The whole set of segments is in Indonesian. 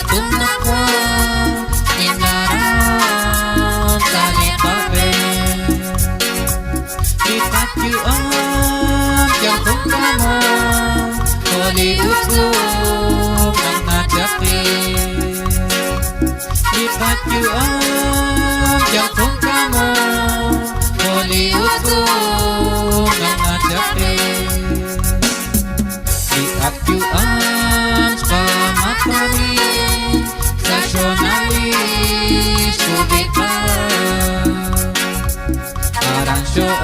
tunakwa Nimlaran Salikabe Lipat yuan Jangkung kamu Koli utuh Mengajapi Lipat yuan Jangkung kamu Koli utuh Mengajapi Lihat yuan Selamat kami Nasionalis Kubika Arang syok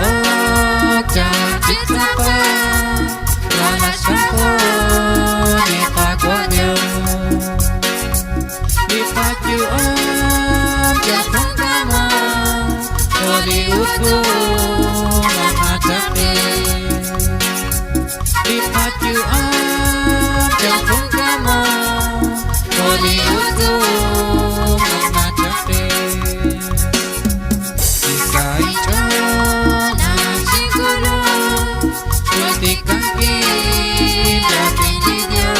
Janji apa Lalas kamu Nipagwadyo Dipajuan Jangkung kamu Koli utuh Mengajapi Dipajuan Jangkung kamu Koli utuh Mengajapi Isai chona Singkulu Kustikan Pindah pindinya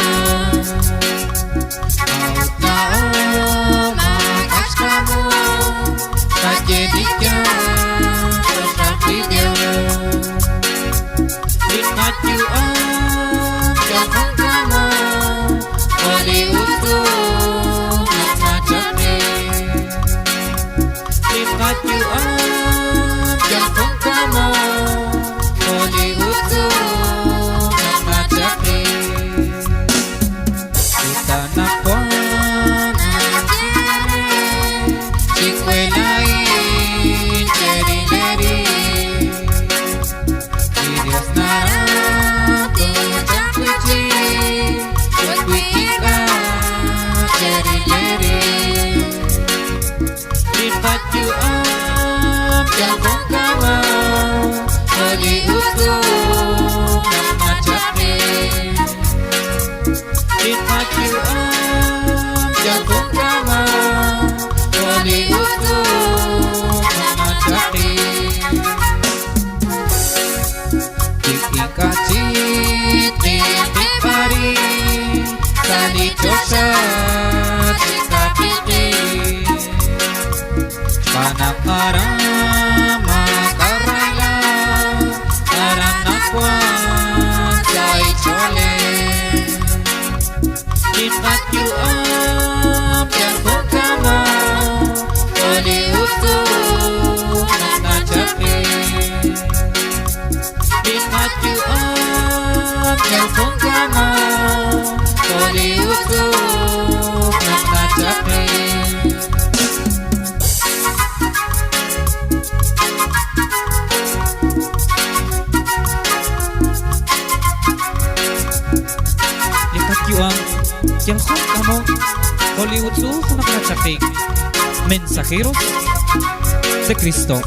Out na Makas kamu Tak jadinya Tersak video Lipat yuan Jangkung kamu Koli utuh Mengajapi Lipat yuan Jangkung kamu Koli utuh Mengajapi Kita nakwan Cikwe lain Ceri-leri Videos narap Tujak kuci Buat kuitika Ceri-leri Lipat yuan Jangkung kamu Koli utuh Mengajapi Lipat yuan Jangkung kamu Koli utuh Mengajapi Dikikacit Titik pari Tali cosat Dikapiti Panak arama Karayla Arang nakwan Sai chole Lipat yuan Jangkung kamu Koli utuh Mengajapi Lipat yuan Jangkung kamu Koli utuh Mengajapi Lipat yuan Jangkung kamu Koli utuh Mengajapi Mensajeros de Cristo.